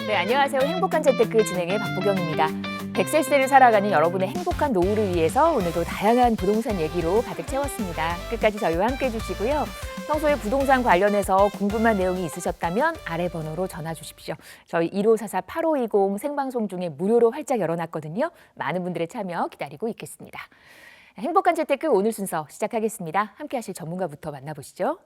네, 안녕하세요. 행복한 재테크 진행의 박보경입니다. 100세를 살아가는 여러분의 행복한 노후를 위해서 오늘도 다양한 부동산 얘기로 가득 채웠습니다. 끝까지 저희와 함께 해주시고요. 평소에 부동산 관련해서 궁금한 내용이 있으셨다면 아래 번호로 전화 주십시오. 저희 1544-8520 생방송 중에 무료로 활짝 열어놨거든요. 많은 분들의 참여 기다리고 있겠습니다. 행복한 재테크 오늘 순서 시작하겠습니다. 함께 하실 전문가부터 만나보시죠.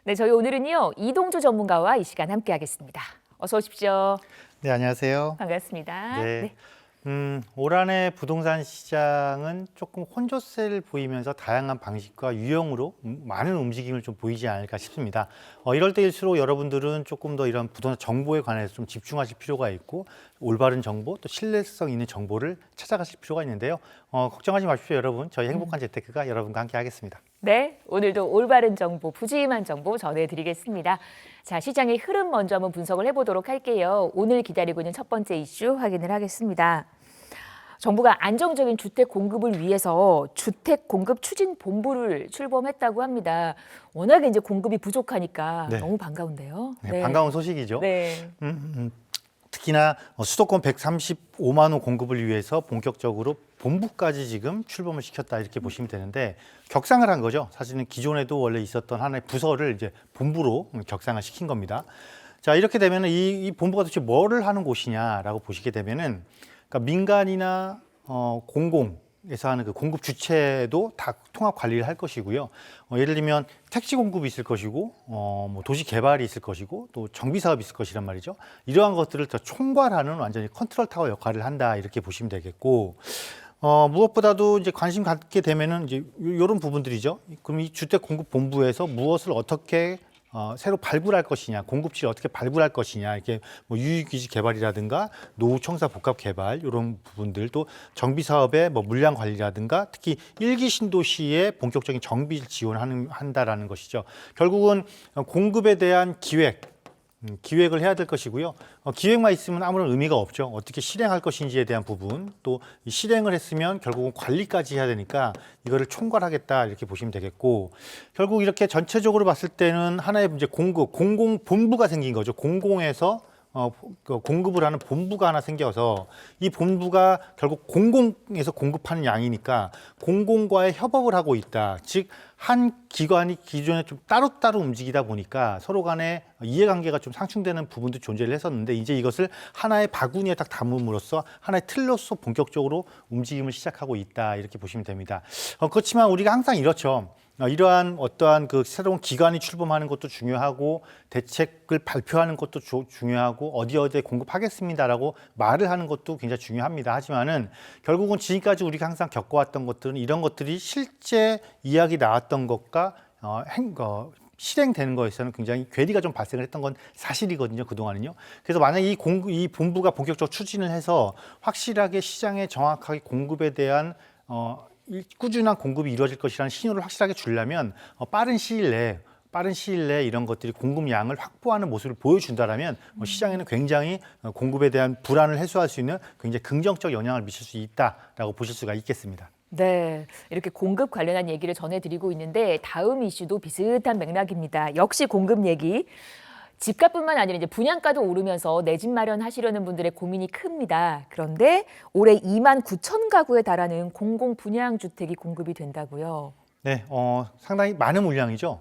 네, 저희 오늘은요 이동주 전문가와 이 시간 함께하겠습니다. 어서 오십시오. 네, 안녕하세요. 반갑습니다. 네. 올 한해 부동산 시장은 조금 혼조세를 보이면서 다양한 방식과 유형으로 많은 움직임을 좀 보이지 않을까 싶습니다. 이럴 때일수록 여러분들은 조금 더 이런 부동산 정보에 관해서 좀 집중하실 필요가 있고 올바른 정보 또 신뢰성 있는 정보를 찾아가실 필요가 있는데요. 걱정하지 마십시오, 여러분. 저희 행복한 재테크가 여러분과 함께 하겠습니다. 네, 오늘도 올바른 정보, 푸짐한 정보 전해드리겠습니다. 자, 시장의 흐름 먼저 한번 분석을 해보도록 할게요. 오늘 기다리고 있는 첫 번째 이슈 확인을 하겠습니다. 정부가 안정적인 주택 공급을 위해서 주택 공급 추진 본부를 출범했다고 합니다. 워낙에 이제 공급이 부족하니까 네. 너무 반가운데요. 네, 반가운 소식이죠. 네. 특히나 수도권 135만 호 공급을 위해서 본격적으로 본부까지 지금 출범을 시켰다 이렇게 보시면 되는데 격상을 한 거죠. 사실은 기존에도 원래 있었던 하나의 부서를 이제 본부로 격상을 시킨 겁니다. 자, 이렇게 되면 이 본부가 도대체 뭐를 하는 곳이냐라고 보시게 되면은 그러니까 민간이나 공공에서 하는 그 공급 주체도 다 통합 관리를 할 것이고요. 예를 들면 택지 공급이 있을 것이고, 뭐 도시 개발이 있을 것이고, 또 정비 사업이 있을 것이란 말이죠. 이러한 것들을 더 총괄하는 완전히 컨트롤 타워 역할을 한다 이렇게 보시면 되겠고, 무엇보다도 이제 관심 갖게 되면은 이제 이런 부분들이죠. 그럼 이 주택 공급 본부에서 무엇을 어떻게 새로 발굴할 것이냐, 공급지를 어떻게 발굴할 것이냐, 이렇게 뭐 유휴기지 개발이라든가 노후 청사 복합 개발 이런 부분들, 또 정비 사업의 뭐 물량 관리라든가 특히 일기 신도시의 본격적인 정비를 지원한다라는 것이죠. 결국은 공급에 대한 기획을 해야 될 것이고요. 기획만 있으면 아무런 의미가 없죠. 어떻게 실행할 것인지에 대한 부분, 또 실행을 했으면 결국은 관리까지 해야 되니까 이거를 총괄하겠다 이렇게 보시면 되겠고, 결국 이렇게 전체적으로 봤을 때는 하나의 이제 공공 본부가 생긴 거죠. 공공에서 공급을 하는 본부가 하나 생겨서 이 본부가 결국 공공에서 공급하는 양이니까 공공과의 협업을 하고 있다. 즉 한 기관이 기존에 좀 따로따로 움직이다 보니까 서로 간에 이해관계가 좀 상충되는 부분도 존재를 했었는데 이제 이것을 하나의 바구니에 딱 담음으로써 하나의 틀로서 본격적으로 움직임을 시작하고 있다 이렇게 보시면 됩니다. 그렇지만 우리가 항상 이렇죠. 이러한 어떠한 그 새로운 기관이 출범하는 것도 중요하고 대책을 발표하는 것도 중요하고 어디에 공급하겠습니다라고 말을 하는 것도 굉장히 중요합니다. 하지만은 결국은 지금까지 우리가 항상 겪어왔던 것들은 이런 것들이 실제 이야기 나왔던 것과 실행되는 거에서는 굉장히 괴리가 좀 발생을 했던 건 사실이거든요, 그동안은요. 그래서 만약 이 본부가 본격적으로 추진을 해서 확실하게 시장에 정확하게 공급에 대한 꾸준한 공급이 이루어질 것이라는 신호를 확실하게 주려면 빠른 시일 내에 이런 것들이 공급량을 확보하는 모습을 보여준다라면 시장에는 굉장히 공급에 대한 불안을 해소할 수 있는 굉장히 긍정적 영향을 미칠 수 있다라고 보실 수가 있겠습니다. 네, 이렇게 공급 관련한 얘기를 전해드리고 있는데 다음 이슈도 비슷한 맥락입니다. 역시 공급 얘기. 집값뿐만 아니라 이제 분양가도 오르면서 내 집 마련하시려는 분들의 고민이 큽니다. 그런데 올해 2만 9천 가구에 달하는 공공 분양 주택이 공급이 된다고요. 네, 상당히 많은 물량이죠.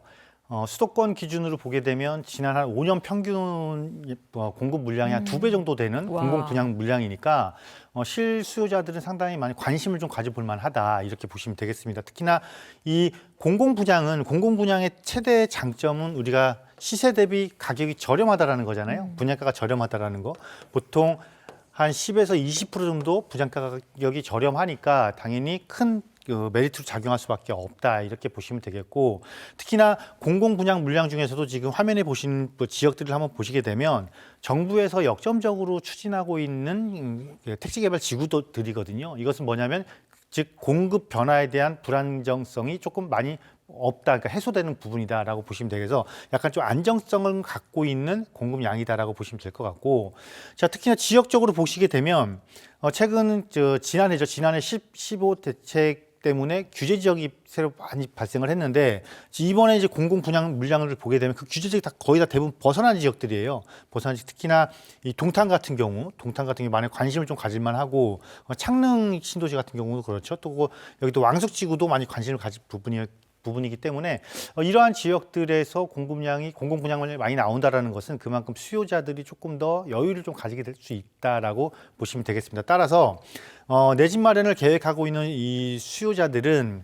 수도권 기준으로 보게 되면 지난 한 5년 평균 공급 물량이 한 2배 정도 되는 공공 분양 물량이니까 실수요자들은 상당히 많이 관심을 좀 가져볼 만하다 이렇게 보시면 되겠습니다. 특히나 이 공공 분양의 최대 장점은 우리가 시세 대비 가격이 저렴하다라는 거잖아요. 분양가가 저렴하다라는 거. 보통 한 10에서 20% 정도 분양가 가격이 저렴하니까 당연히 큰 메리트로 작용할 수밖에 없다 이렇게 보시면 되겠고, 특히나 공공 분양 물량 중에서도 지금 화면에 보신 지역들을 한번 보시게 되면 정부에서 역점적으로 추진하고 있는 택지 개발 지구들이거든요. 이것은 뭐냐면 즉 공급 변화에 대한 불안정성이 조금 많이 없다, 그러니까 해소되는 부분이다라고 보시면 되겠어. 약간 좀 안정성을 갖고 있는 공급량이다라고 보시면 될 것 같고, 자 특히나 지역적으로 보시게 되면 최근 지난해 15 대책 때문에 규제 지역이 새로 많이 발생을 했는데 이번에 이제 공공 분양 물량을 보게 되면 그 규제 지역이 다 거의 다 대부분 벗어난 지역들이에요. 벗어난 지역, 특히나 이 동탄 같은 경우 만약 관심을 좀 가질만 하고 창릉 신도시 같은 경우도 그렇죠. 또 여기도 왕숙지구도 많이 관심을 가질 부분이기 때문에 이러한 지역들에서 공공 분양이 많이 나온다라는 것은 그만큼 수요자들이 조금 더 여유를 좀 가지게 될 수 있다라고 보시면 되겠습니다. 따라서 내 집 마련을 계획하고 있는 이 수요자들은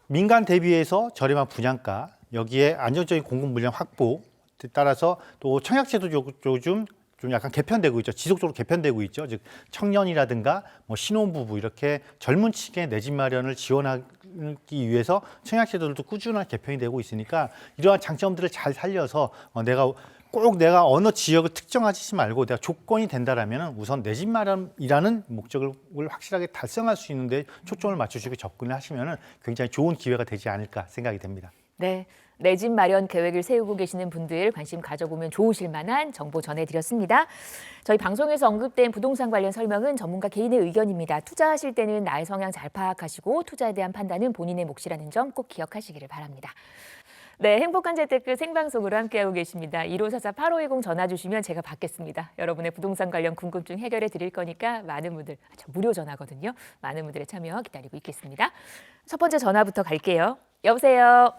민간 대비해서 저렴한 분양가, 여기에 안정적인 공급 물량 확보, 따라서 또 청약제도 요즘 좀 약간 개편되고 있죠. 지속적으로 개편되고 있죠. 즉 청년이라든가 신혼부부 이렇게 젊은 층의 내 집 마련을 지원하기 위해서 청약제도들도 꾸준한 개편이 되고 있으니까 이러한 장점들을 잘 살려서 내가 어느 지역을 특정하지 말고 내가 조건이 된다라면 우선 내 집 마련이라는 목적을 확실하게 달성할 수 있는데 초점을 맞추시고 접근을 하시면 굉장히 좋은 기회가 되지 않을까 생각이 됩니다. 네. 내 집 마련 계획을 세우고 계시는 분들 관심 가져보면 좋으실 만한 정보 전해드렸습니다. 저희 방송에서 언급된 부동산 관련 설명은 전문가 개인의 의견입니다. 투자하실 때는 나의 성향 잘 파악하시고 투자에 대한 판단은 본인의 몫이라는 점 꼭 기억하시기를 바랍니다. 네, 행복한 재테크 생방송으로 함께하고 계십니다. 1544-8510 전화 주시면 제가 받겠습니다. 여러분의 부동산 관련 궁금증 해결해 드릴 거니까 많은 분들, 무료 전화거든요. 많은 분들의 참여 기다리고 있겠습니다. 첫 번째 전화부터 갈게요. 여보세요.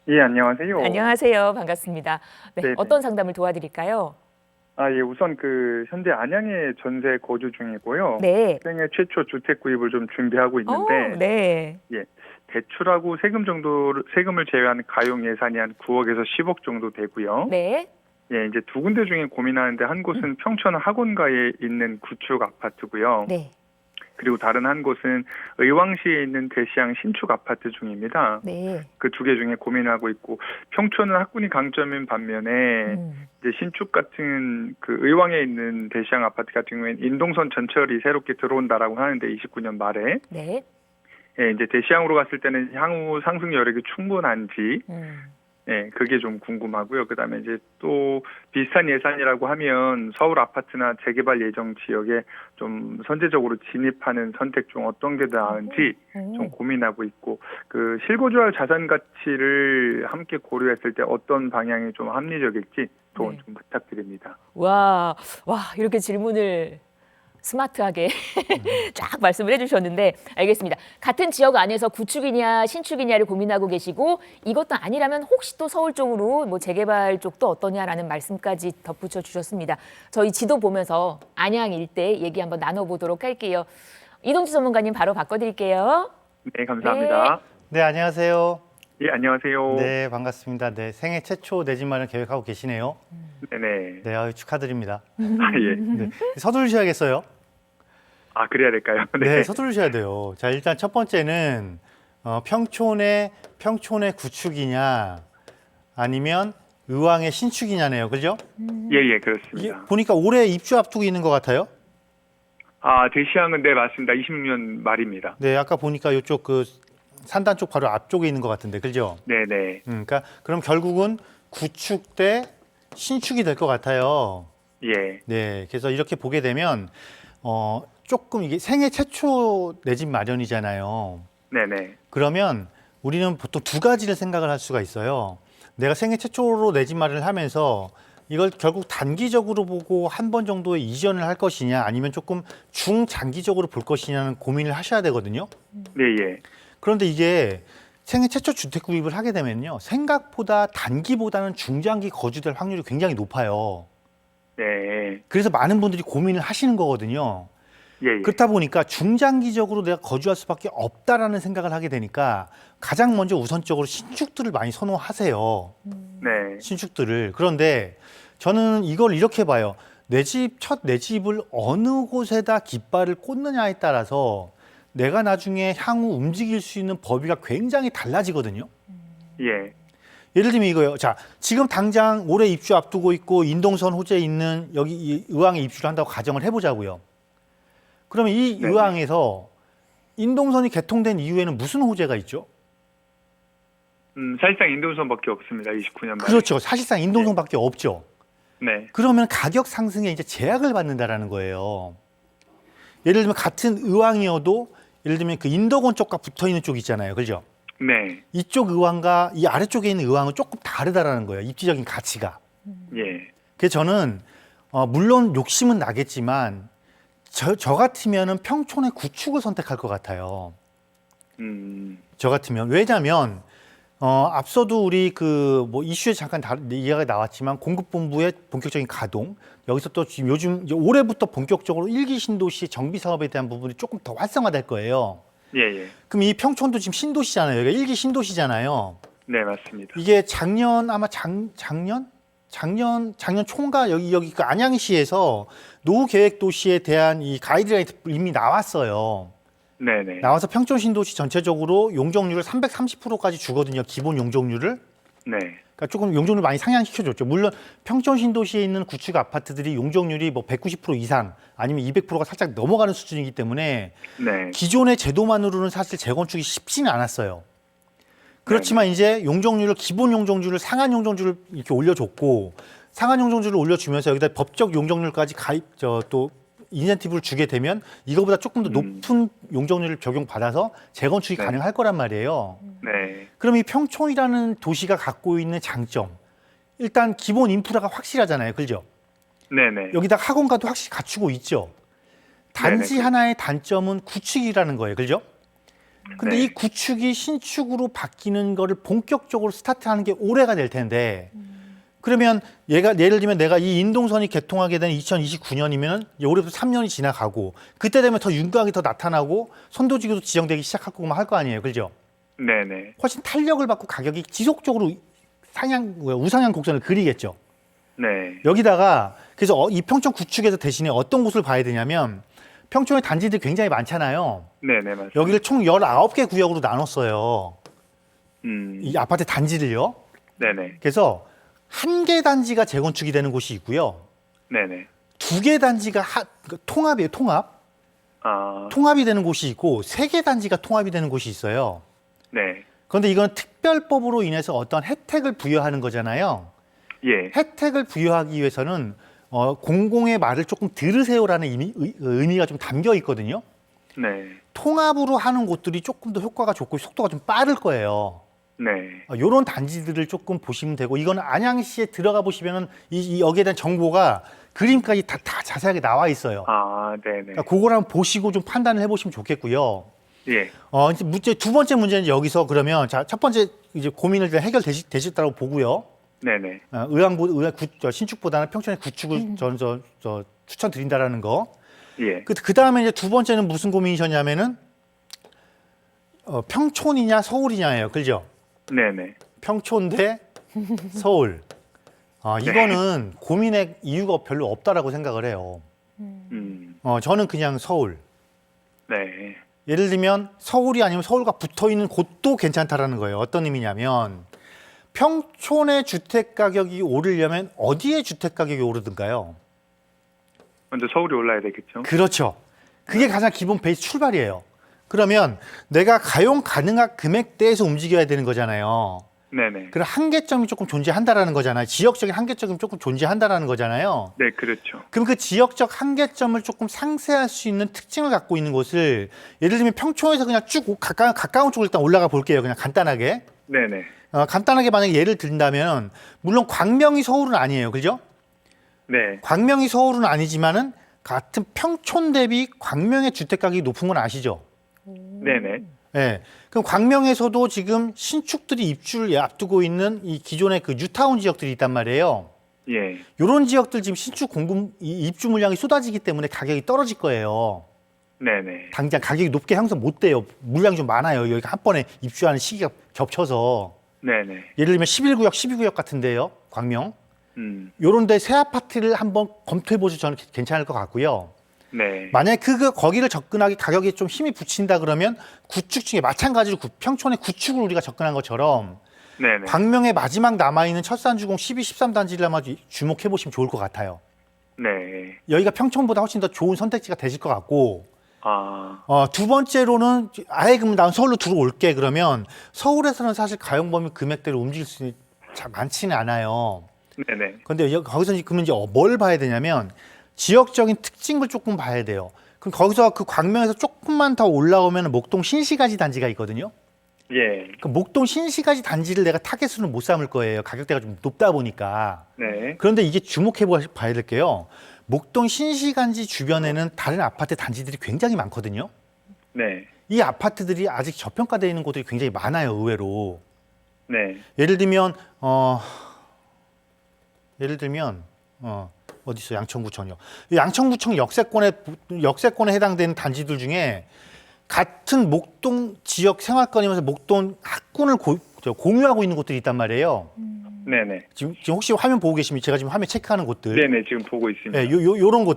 예, 안녕하세요. 안녕하세요. 반갑습니다. 네, 네네. 어떤 상담을 도와드릴까요? 예, 우선 현재 안양에 전세 거주 중이고요. 네. 생애 최초 주택 구입을 좀 준비하고 있는데, 네. 예, 대출하고 세금을 제외한 가용 예산이 한 9억에서 10억 정도 되고요. 네. 예, 이제 두 군데 중에 고민하는데 한 곳은 평촌 학원가에 있는 구축 아파트고요. 네. 그리고 다른 한 곳은 의왕시에 있는 대시양 신축 아파트 중입니다. 네. 그 두 개 중에 고민하고 있고, 평촌은 학군이 강점인 반면에 이제 신축 같은 그 의왕에 있는 대시양 아파트 같은 경우에는 인동선 전철이 새롭게 들어온다라고 하는데 29년 말에 네. 예, 이제 대시양으로 갔을 때는 향후 상승 여력이 충분한지 예, 그게 좀 궁금하고요. 그다음에 이제 또 비슷한 예산이라고 하면 서울 아파트나 재개발 예정 지역에 좀 선제적으로 진입하는 선택 중 어떤 게 나은지 좀 고민하고 있고, 그 실거주할 자산 가치를 함께 고려했을 때 어떤 방향이 좀 합리적일지 도움 좀 부탁드립니다. 와, 이렇게 질문을 스마트하게 쫙 말씀을 해주셨는데 알겠습니다. 같은 지역 안에서 구축이냐 신축이냐를 고민하고 계시고 이것도 아니라면 혹시 또 서울 쪽으로 재개발 쪽도 어떠냐라는 말씀까지 덧붙여 주셨습니다. 저희 지도 보면서 안양 일대 얘기 한번 나눠보도록 할게요. 이동주 전문가님 바로 바꿔드릴게요. 네, 감사합니다. 네, 안녕하세요. 예, 안녕하세요. 네, 반갑습니다. 네, 생애 최초 내 집 마련 계획하고 계시네요. 네네. 네, 축하드립니다. 예. 네, 서두르셔야겠어요. 그래야 될까요? 네, 서두르셔야 돼요. 자, 일단 첫 번째는 평촌의 구축이냐 아니면 의왕의 신축이냐네요. 그죠? 예, 이게 그렇습니다. 보니까 올해 입주 앞두고 있는 것 같아요. 대시양은 네, 맞습니다. 26년 말입니다. 네, 아까 보니까 이쪽 그 산단 쪽 바로 앞쪽에 있는 것 같은데, 그죠? 네네. 그러니까 그럼 결국은 구축 대 신축이 될 것 같아요. 예. 네, 그래서 이렇게 보게 되면 조금 이게 생애 최초 내 집 마련이잖아요. 네네. 그러면 우리는 보통 두 가지를 생각을 할 수가 있어요. 내가 생애 최초로 내 집 마련을 하면서 이걸 결국 단기적으로 보고 한 번 정도의 이전을 할 것이냐 아니면 조금 중장기적으로 볼 것이냐는 고민을 하셔야 되거든요. 네, 예. 그런데 이게 생애 최초 주택 구입을 하게 되면요. 생각보다 단기보다는 중장기 거주될 확률이 굉장히 높아요. 네. 그래서 많은 분들이 고민을 하시는 거거든요. 예. 그렇다 보니까 중장기적으로 내가 거주할 수밖에 없다라는 생각을 하게 되니까 가장 먼저 우선적으로 신축들을 많이 선호하세요. 네. 신축들을. 그런데 저는 이걸 이렇게 봐요. 내 집을 어느 곳에다 깃발을 꽂느냐에 따라서 내가 나중에 향후 움직일 수 있는 범위가 굉장히 달라지거든요. 예. 예를 들면 이거예요. 자, 지금 당장 올해 입주 앞두고 있고 인동선 호재에 있는 여기 의왕에 입주를 한다고 가정을 해보자고요. 그러면 이 네네. 의왕에서 인동선이 개통된 이후에는 무슨 호재가 있죠? 사실상 인도선밖에 없습니다. 29년 만에. 그렇죠. 사실상 인동성밖에 없죠. 네. 그러면 가격 상승에 이제 제약을 받는다라는 거예요. 예를 들면 같은 의왕이어도 예를 들면 그 인덕원 쪽과 붙어 있는 쪽 있잖아요. 그죠? 네. 이쪽 의왕과 이 아래쪽에 있는 의왕은 조금 다르다라는 거예요. 입지적인 가치가. 예. 그래서 저는 물론 욕심은 나겠지만 저 같으면은 평촌의 구축을 선택할 것 같아요. 저 같으면. 왜냐하면 앞서도 우리 그 뭐 이슈에 잠깐 이야기가 나왔지만 공급본부의 본격적인 가동, 여기서 또 지금 요즘 이제 올해부터 본격적으로 일기 신도시 정비 사업에 대한 부분이 조금 더 활성화될 거예요. 예, 예. 그럼 이 평촌도 지금 신도시잖아요. 여기가 일기 신도시잖아요. 네, 맞습니다. 이게 작년 아마 작년 총괄 여기 그 안양시에서 노후 계획 도시에 대한 이 가이드라인 이미 나왔어요. 네네. 나와서 평촌 신도시 전체적으로 용적률을 330%까지 주거든요. 기본 용적률을. 네. 그러니까 조금 용적률 많이 상향시켜줬죠. 물론 평촌 신도시에 있는 구축 아파트들이 용적률이 뭐 190% 이상 아니면 200%가 살짝 넘어가는 수준이기 때문에 네. 기존의 제도만으로는 사실 재건축이 쉽지는 않았어요. 그렇지만 이제 용적률을 기본 용적률을 상한 용적률을 이렇게 올려줬고 상한 용적률을 올려주면서 여기다 법적 용적률까지 또 인센티브를 주게 되면 이거보다 조금 더 높은 용적률을 적용받아서 재건축이 네. 가능할 거란 말이에요. 네. 그럼 이 평촌이라는 도시가 갖고 있는 장점, 일단 기본 인프라가 확실하잖아요. 그죠? 네네. 여기다 학원가도 확실히 갖추고 있죠. 단지 네네. 하나의 단점은 구축이라는 거예요. 그죠? 근데 네. 이 구축이 신축으로 바뀌는 거를 본격적으로 스타트하는 게 올해가 될 텐데 그러면 예를 들면 내가 이 인동선이 개통하게 된 2029년이면 올해부터 3년이 지나가고 그때 되면 더 윤곽이 더 나타나고 선도지구도 지정되기 시작하고 할 거 아니에요. 그죠? 네네. 훨씬 탄력을 받고 가격이 지속적으로 우상향 곡선을 그리겠죠. 네. 여기다가 그래서 이 평촌 구축에서 대신에 어떤 곳을 봐야 되냐면 평촌에 단지들이 굉장히 많잖아요. 네네, 맞습니다. 여기를 총 19개 구역으로 나눴어요. 이 아파트 단지를요. 네네. 그래서 한 개 단지가 재건축이 되는 곳이 있고요. 네네. 2개 단지가 통합이에요. 아, 통합이 되는 곳이 있고 3개 단지가 통합이 되는 곳이 있어요. 네. 그런데 이건 특별법으로 인해서 어떤 혜택을 부여하는 거잖아요. 예. 혜택을 부여하기 위해서는 공공의 말을 조금 들으세요라는 의미가 좀 담겨 있거든요. 네. 통합으로 하는 곳들이 조금 더 효과가 좋고 속도가 좀 빠를 거예요. 네. 이런 단지들을 조금 보시면 되고 이거는 안양시에 들어가 보시면은 여기에 대한 정보가 그림까지 다 자세하게 나와 있어요. 아, 네네. 그러니까 그걸 한번 보시고 좀 판단을 해보시면 좋겠고요. 예. 이제 두 번째 문제는 여기서 그러면 첫 번째 이제 고민을 해결되셨다고 보고요. 네네. 신축보다는 평촌의 구축을 저는 추천드린다라는 거. 예. 그 다음에 이제 두 번째는 무슨 고민이셨냐면은 평촌이냐 서울이냐예요. 그죠? 네네. 평촌 대 서울. 이거는 고민의 이유가 별로 없다라고 생각을 해요. 저는 그냥 서울. 네. 예를 들면 서울이 아니면 서울과 붙어 있는 곳도 괜찮다라는 거예요. 어떤 의미냐면 평촌의 주택 가격이 오르려면 어디에 주택 가격이 오르든가요? 먼저 서울이 올라야 되겠죠? 그렇죠. 그게 가장 기본 베이스 출발이에요. 그러면 내가 가용 가능한 금액대에서 움직여야 되는 거잖아요. 네네. 그럼 한계점이 조금 존재한다라는 거잖아요. 지역적인 한계점이 조금 존재한다라는 거잖아요. 네, 그렇죠. 그럼 그 지역적 한계점을 조금 상쇄할 수 있는 특징을 갖고 있는 곳을 예를 들면 평촌에서 그냥 쭉 가까운 쪽으로 일단 올라가 볼게요. 그냥 간단하게. 네네. 간단하게 만약에 예를 든다면 물론 광명이 서울은 아니에요. 그죠? 네. 광명이 서울은 아니지만은 같은 평촌 대비 광명의 주택 가격이 높은 건 아시죠? 네네. 네. 그럼 광명에서도 지금 신축들이 입주를 앞두고 있는 이 기존의 그 뉴타운 지역들이 있단 말이에요. 예. 이런 지역들 지금 신축 입주 물량이 쏟아지기 때문에 가격이 떨어질 거예요. 네네. 당장 가격이 높게 형성 못 돼요. 물량이 좀 많아요. 여기가 한 번에 입주하는 시기가 겹쳐서. 네네. 예를 들면 11구역, 12구역 같은데요. 광명. 요런 데 새 아파트를 한번 검토해 보셔도 저는 괜찮을 것 같고요. 네. 만약에 거기를 접근하기 가격이 좀 힘이 붙인다 그러면 구축 중에 마찬가지로 평촌의 구축을 우리가 접근한 것처럼 네네. 광명의 마지막 남아있는 철산주공 12, 13단지를 아마 주목해 보시면 좋을 것 같아요. 네. 여기가 평촌보다 훨씬 더 좋은 선택지가 되실 것 같고 두 번째로는 아예 그럼 난 서울로 들어올게 그러면 서울에서는 사실 가용범위 금액대로 움직일 수 있는 많지는 않아요. 네네. 그런데 거기서 그러면 이제 뭘 봐야 되냐면 지역적인 특징을 조금 봐야 돼요. 그럼 거기서 그 광명에서 조금만 더 올라오면 목동 신시가지 단지가 있거든요. 예. 그 목동 신시가지 단지를 내가 타겟으로 못 삼을 거예요. 가격대가 좀 높다 보니까. 네. 그런데 이게 주목해 봐야 될 게요. 목동 신시간지 주변에는 다른 아파트 단지들이 굉장히 많거든요. 네. 이 아파트들이 아직 저평가되어 있는 곳들이 굉장히 많아요, 의외로. 네. 예를 들면 어디 있어? 양천구청이요. 양천구청 역세권에 해당되는 단지들 중에 같은 목동 지역 생활권이면서 목동 학군을 공유하고 있는 곳들이 있단 말이에요. 네네. 지금 혹시 화면 보고 계시면 제가 지금 화면 체크하는 곳들. 네네. 지금 보고 있습니다. 네, 요런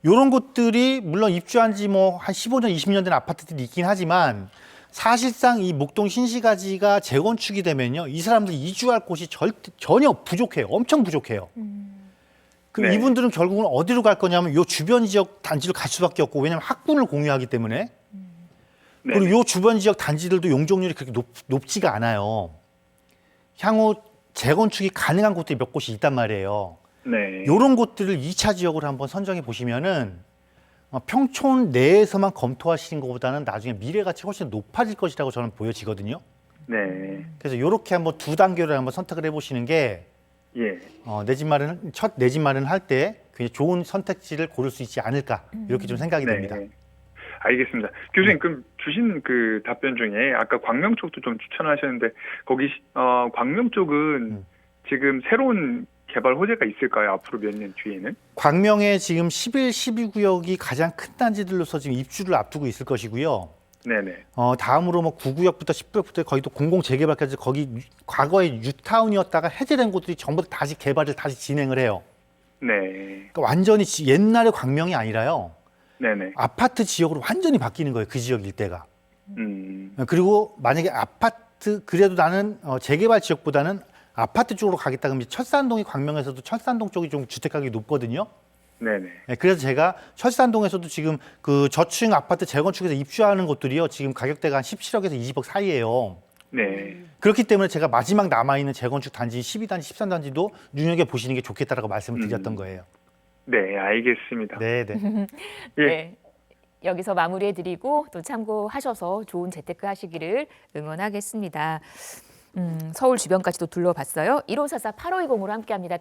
요런 곳들이 물론 입주한 지 뭐 한 15년, 20년 된 아파트들이 있긴 하지만 사실상 이 목동 신시가지가 재건축이 되면요. 이 사람들이 이주할 곳이 전혀 부족해요. 엄청 부족해요. 그럼 네. 이분들은 결국은 어디로 갈 거냐면 요 주변 지역 단지로 갈 수밖에 없고 왜냐하면 학군을 공유하기 때문에 네. 그리고 요 주변 지역 단지들도 용적률이 그렇게 높지가 않아요. 향후 재건축이 가능한 곳들이 몇 곳이 있단 말이에요. 네. 이런 곳들을 2차 지역으로 한번 선정해 보시면은 평촌 내에서만 검토하시는 것보다는 나중에 미래 가치 훨씬 높아질 것이라고 저는 보여지거든요. 네. 그래서 이렇게 한번 두 단계로 한번 선택을 해보시는 게 예. 내 집 마련 첫 내 집 마련 할 때 굉장히 좋은 선택지를 고를 수 있지 않을까 이렇게 좀 생각이 됩니다. 네. 알겠습니다. 교수님, 그럼 주신 그 답변 중에 아까 광명 쪽도 좀 추천하셨는데 거기 광명 쪽은 지금 새로운 개발 호재가 있을까요? 앞으로 몇 년 뒤에는? 광명에 지금 11, 12구역이 가장 큰 단지들로서 지금 입주를 앞두고 있을 것이고요. 네네. 다음으로 뭐 9구역부터 10구역부터 거의 또 공공 재개발까지 거기 과거에 뉴타운이었다가 해제된 곳들이 전부 다시 개발을 다시 진행을 해요. 네. 그러니까 완전히 옛날의 광명이 아니라요. 네네. 아파트 지역으로 완전히 바뀌는 거예요. 그 지역 일대가. 음. 그리고 만약에 아파트 그래도 나는 재개발 지역보다는 아파트 쪽으로 가겠다 그러면 철산동이 광명에서도 철산동 쪽이 좀 주택 가격이 높거든요. 네네. 네, 그래서 제가 철산동에서도 지금 그 저층 아파트 재건축에서 입주하는 곳들이요. 지금 가격대가 한 17억에서 20억 사이예요. 네. 그렇기 때문에 제가 마지막 남아있는 재건축 단지 12단지, 13단지도 눈여겨 보시는 게 좋겠다라고 말씀을 드렸던 거예요. 네, 알겠습니다. 네, 네. 예. 네. 여기서 마무리해드리고 또 참고하셔서 좋은 재테크 하시기를 응원하겠습니다. 서울 주변까지도 둘러봤어요. 1544-8520으로 함께합니다.